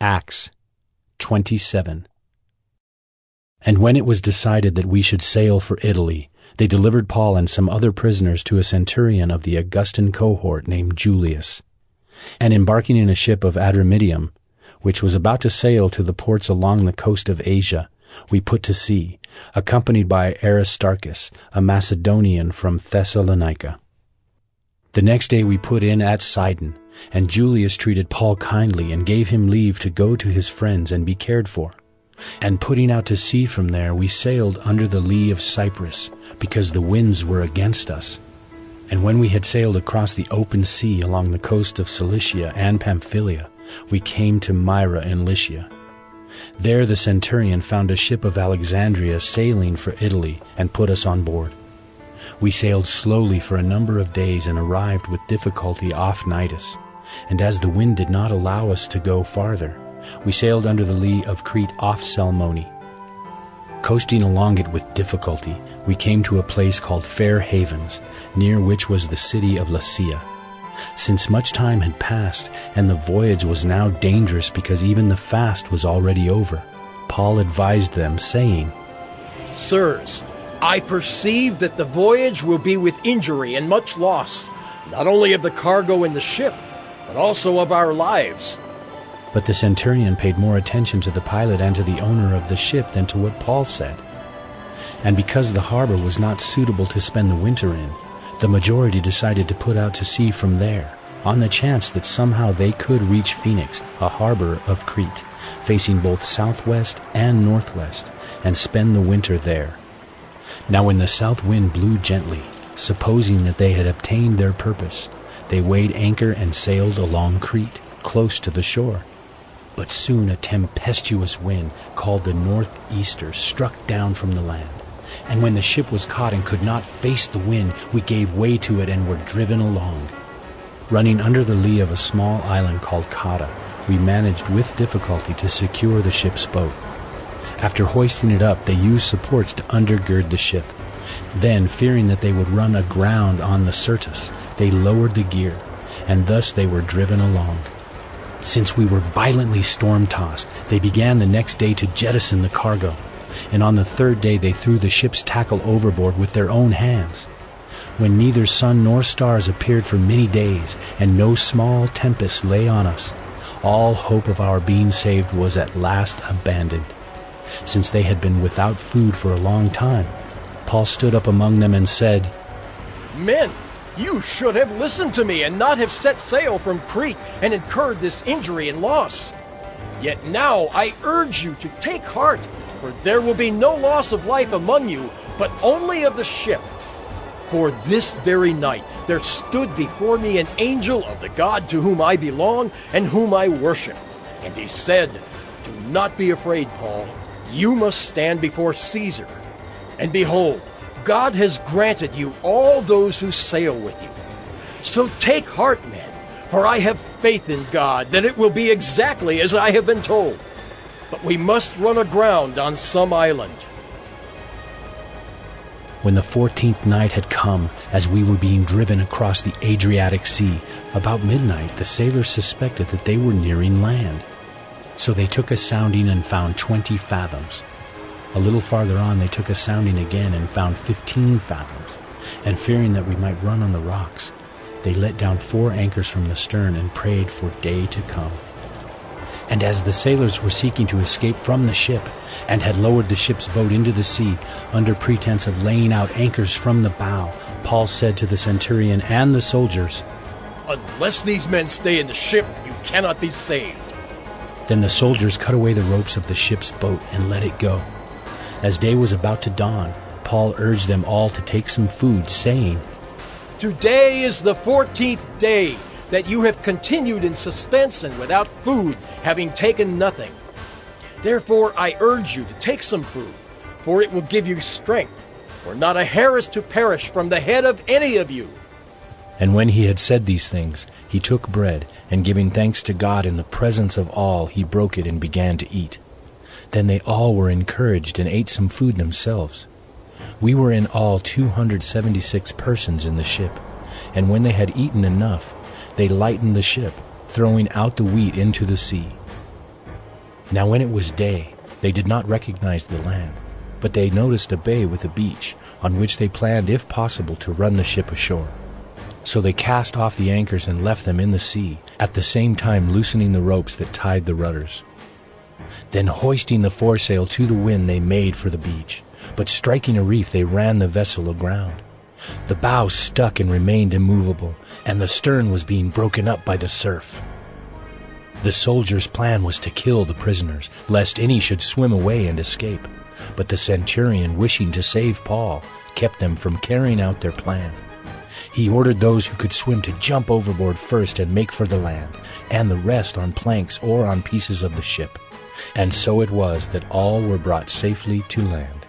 Acts 27. And when it was decided that we should sail for Italy, they delivered Paul and some other prisoners to a centurion of the Augustan cohort named Julius. And embarking in a ship of Adramyttium, which was about to sail to the ports along the coast of Asia, we put to sea, accompanied by Aristarchus, a Macedonian from Thessalonica. The next day we put in at Sidon, and Julius treated Paul kindly and gave him leave to go to his friends and be cared for. And putting out to sea from there, we sailed under the lee of Cyprus, because the winds were against us. And when we had sailed across the open sea along the coast of Cilicia and Pamphylia, we came to Myra in Lycia. There the centurion found a ship of Alexandria sailing for Italy and put us on board. We sailed slowly for a number of days and arrived with difficulty off Cnidus. And as the wind did not allow us to go farther, we sailed under the lee of Crete off Salmone. Coasting along it with difficulty, we came to a place called Fair Havens, near which was the city of Lasea. Since much time had passed, and the voyage was now dangerous because even the fast was already over, Paul advised them, saying, Sirs, I perceive that the voyage will be with injury and much loss, not only of the cargo in the ship, but also of our lives. But the centurion paid more attention to the pilot and to the owner of the ship than to what Paul said. And because the harbor was not suitable to spend the winter in, the majority decided to put out to sea from there, on the chance that somehow they could reach Phoenix, a harbor of Crete, facing both southwest and northwest, and spend the winter there. Now when the south wind blew gently, supposing that they had obtained their purpose, they weighed anchor and sailed along Crete, close to the shore. But soon a tempestuous wind, called the northeaster, struck down from the land. And when the ship was caught and could not face the wind, we gave way to it and were driven along. Running under the lee of a small island called Cauda, we managed with difficulty to secure the ship's boat. After hoisting it up, they used supports to undergird the ship. Then, fearing that they would run aground on the Syrtis, they lowered the gear, and thus they were driven along. Since we were violently storm-tossed, they began the next day to jettison the cargo, and on the third day they threw the ship's tackle overboard with their own hands. When neither sun nor stars appeared for many days, and no small tempest lay on us, all hope of our being saved was at last abandoned. Since they had been without food for a long time, Paul stood up among them and said, Men, you should have listened to me and not have set sail from Crete and incurred this injury and loss. Yet now I urge you to take heart, for there will be no loss of life among you, but only of the ship. For this very night there stood before me an angel of the God to whom I belong and whom I worship. And he said, Do not be afraid, Paul. You must stand before Caesar. And behold, God has granted you all those who sail with you. So take heart, men, for I have faith in God that it will be exactly as I have been told. But we must run aground on some island. When the 14th night had come, as we were being driven across the Adriatic Sea, about midnight the sailors suspected that they were nearing land. So they took a sounding and found 20 fathoms. A little farther on they took a sounding again and found 15 fathoms. And fearing that we might run on the rocks, they let down 4 anchors from the stern and prayed for day to come. And as the sailors were seeking to escape from the ship, and had lowered the ship's boat into the sea, under pretense of laying out anchors from the bow, Paul said to the centurion and the soldiers, Unless these men stay in the ship, you cannot be saved. Then the soldiers cut away the ropes of the ship's boat and let it go. As day was about to dawn, Paul urged them all to take some food, saying, Today is the 14th day that you have continued in suspense and without food, having taken nothing. Therefore I urge you to take some food, for it will give you strength, for not a hair is to perish from the head of any of you. And when he had said these things, he took bread, and giving thanks to God in the presence of all, he broke it and began to eat. Then they all were encouraged and ate some food themselves. We were in all 276 persons in the ship, and when they had eaten enough, they lightened the ship, throwing out the wheat into the sea. Now when it was day, they did not recognize the land, but they noticed a bay with a beach, on which they planned, if possible, to run the ship ashore. So they cast off the anchors and left them in the sea, at the same time loosening the ropes that tied the rudders. Then hoisting the foresail to the wind, they made for the beach, but striking a reef, they ran the vessel aground. The bow stuck and remained immovable, and the stern was being broken up by the surf. The soldiers' plan was to kill the prisoners, lest any should swim away and escape. But the centurion, wishing to save Paul, kept them from carrying out their plan. He ordered those who could swim to jump overboard first and make for the land, and the rest on planks or on pieces of the ship. And so it was that all were brought safely to land.